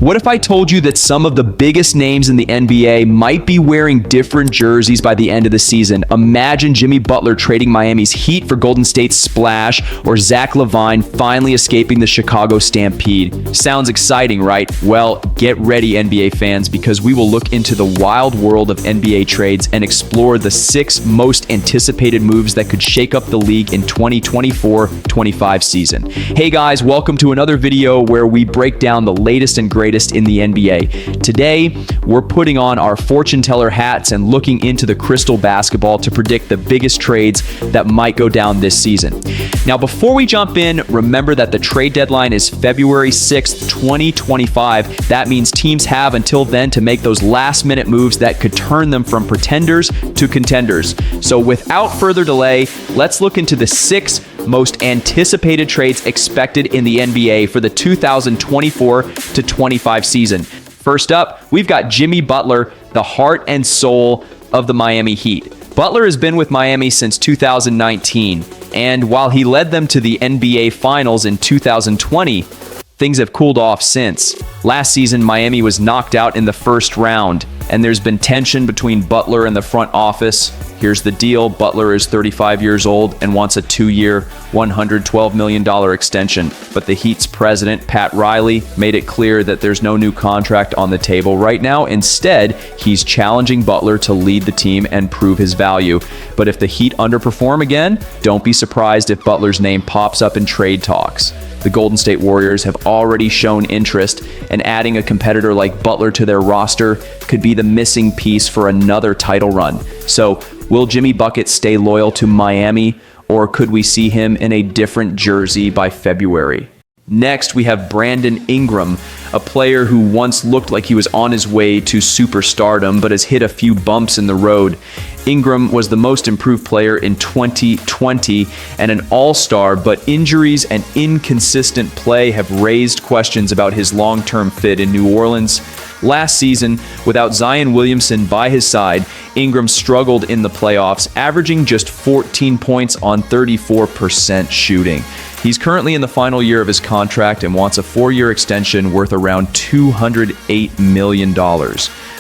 What if I told you that some of the biggest names in the NBA might be wearing different jerseys by the end of the season? Imagine Jimmy Butler trading Miami's Heat for Golden State's Splash, or Zach LaVine finally escaping the Chicago Stampede. Sounds exciting, right? Well, get ready, NBA fans, because we will look into the wild world of NBA trades and explore the 6 most anticipated moves that could shake up the league in 2024-25 season. Hey guys, welcome to another video where we break down the latest and greatest in the NBA. Today, we're putting on our fortune teller hats and looking into the crystal basketball to predict the biggest trades that might go down this season. Now, before we jump in, remember that the trade deadline is February 6th, 2025. That means teams have until then to make those last-minute moves that could turn them from pretenders to contenders. So without further delay, let's look into the 6 most anticipated trades expected in the NBA for the 2024-25 season. First up, we've got Jimmy Butler, the heart and soul of the Miami Heat. Butler has been with Miami since 2019, and while he led them to the NBA Finals in 2020, things have cooled off since. Last season, Miami was knocked out in the first round, and there's been tension between Butler and the front office. Here's the deal. Butler is 35 years old and wants a 2-year, $112 million extension. But the Heat's president, Pat Riley, made it clear that there's no new contract on the table right now. Instead, he's challenging Butler to lead the team and prove his value. But if the Heat underperform again, don't be surprised if Butler's name pops up in trade talks. The Golden State Warriors have already shown interest, and adding a competitor like Butler to their roster could be the missing piece for another title run. So, will Jimmy Bucket stay loyal to Miami, or could we see him in a different jersey by February? Next, we have Brandon Ingram, a player who once looked like he was on his way to superstardom, but has hit a few bumps in the road. Ingram was the most improved player in 2020 and an all-star, but injuries and inconsistent play have raised questions about his long-term fit in New Orleans. Last season, without Zion Williamson by his side, Ingram struggled in the playoffs, averaging just 14 points on 34% shooting. He's currently in the final year of his contract and wants a 4-year extension worth around $208 million.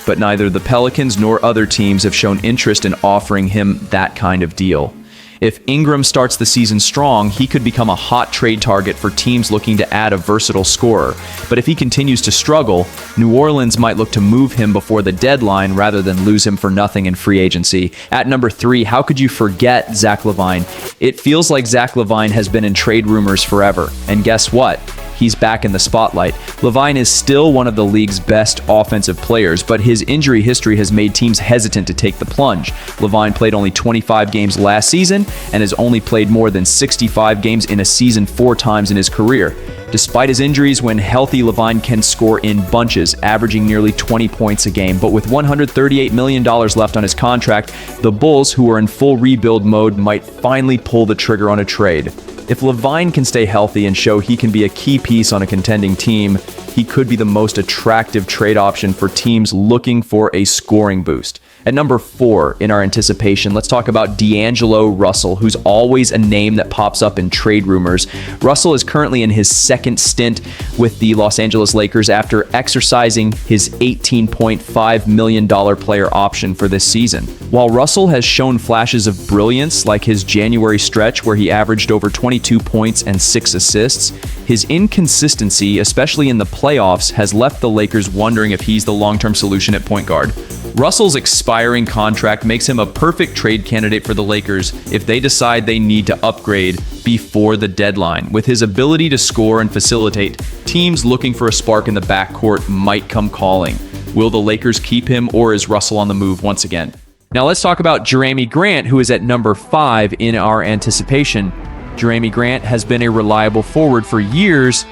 But neither the Pelicans nor other teams have shown interest in offering him that kind of deal. If Ingram starts the season strong, he could become a hot trade target for teams looking to add a versatile scorer. But if he continues to struggle, New Orleans might look to move him before the deadline rather than lose him for nothing in free agency. At number 3, how could you forget Zach LaVine? It feels like Zach LaVine has been in trade rumors forever. And guess what? He's back in the spotlight. LaVine is still one of the league's best offensive players, but his injury history has made teams hesitant to take the plunge. LaVine played only 25 games last season and has only played more than 65 games in a season 4 times in his career. Despite his injuries, when healthy, LaVine can score in bunches, averaging nearly 20 points a game. But with $138 million left on his contract, the Bulls, who are in full rebuild mode, might finally pull the trigger on a trade. If LaVine can stay healthy and show he can be a key piece on a contending team, he could be the most attractive trade option for teams looking for a scoring boost. At number 4 in our anticipation, let's talk about D'Angelo Russell, who's always a name that pops up in trade rumors. Russell is currently in his 2nd stint with the Los Angeles Lakers after exercising his $18.5 million player option for this season. While Russell has shown flashes of brilliance, like his January stretch where he averaged over 22 points and 6 assists, his inconsistency, especially in the playoffs, has left the Lakers wondering if he's the long-term solution at point guard. Russell's expiring contract makes him a perfect trade candidate for the Lakers if they decide they need to upgrade before the deadline. With his ability to score and facilitate, teams looking for a spark in the backcourt might come calling. Will the Lakers keep him, or is Russell on the move once again? Now let's talk about Jerami Grant, who is at number 5 in our anticipation. Jerami Grant has been a reliable forward for years,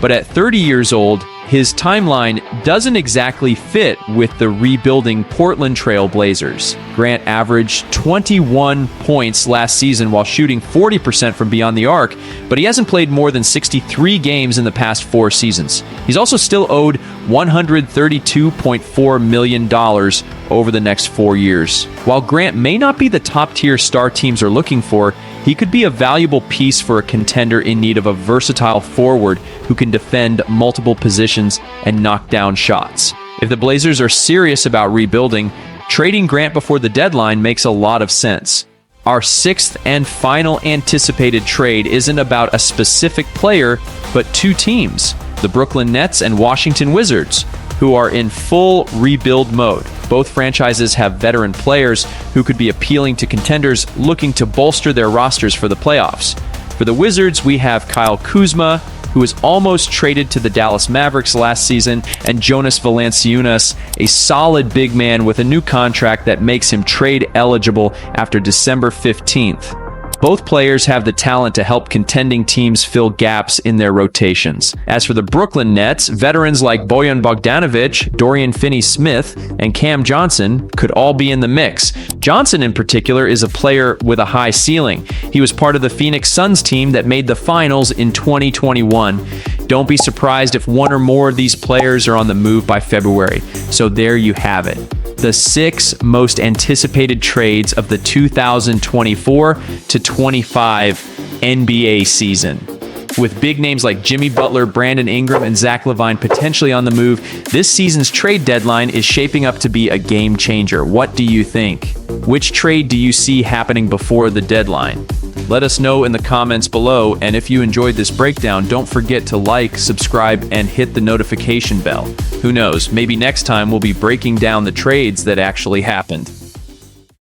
but at 30 years old, his timeline doesn't exactly fit with the rebuilding Portland Trailblazers. Grant averaged 21 points last season while shooting 40% from beyond the arc, but he hasn't played more than 63 games in the past 4 seasons. He's also still owed $132.4 million over the next 4 years. While Grant may not be the top-tier star teams are looking for, he he could be a valuable piece for a contender in need of a versatile forward who can defend multiple positions and knock down shots. If the Blazers are serious about rebuilding, trading Grant before the deadline makes a lot of sense. Our sixth and final anticipated trade isn't about a specific player, but two teams, the Brooklyn Nets and Washington Wizards, who are in full rebuild mode. Both franchises have veteran players who could be appealing to contenders looking to bolster their rosters for the playoffs. For the Wizards, we have Kyle Kuzma, who was almost traded to the Dallas Mavericks last season, and Jonas Valanciunas, a solid big man with a new contract that makes him trade eligible after December 15th. Both players have the talent to help contending teams fill gaps in their rotations. As for the Brooklyn Nets, veterans like Bojan Bogdanovic, Dorian Finney-Smith, and Cam Johnson could all be in the mix. Johnson in particular is a player with a high ceiling. He was part of the Phoenix Suns team that made the finals in 2021. Don't be surprised if one or more of these players are on the move by February. So there you have it. The 6 most anticipated trades of the 2024 to 25 NBA season. With big names like Jimmy Butler, Brandon Ingram, and Zach LaVine potentially on the move, this season's trade deadline is shaping up to be a game changer. What do you think? Which trade do you see happening before the deadline? Let us know in the comments below, and if you enjoyed this breakdown, don't forget to like, subscribe, and hit the notification bell. Who knows, maybe next time we'll be breaking down the trades that actually happened.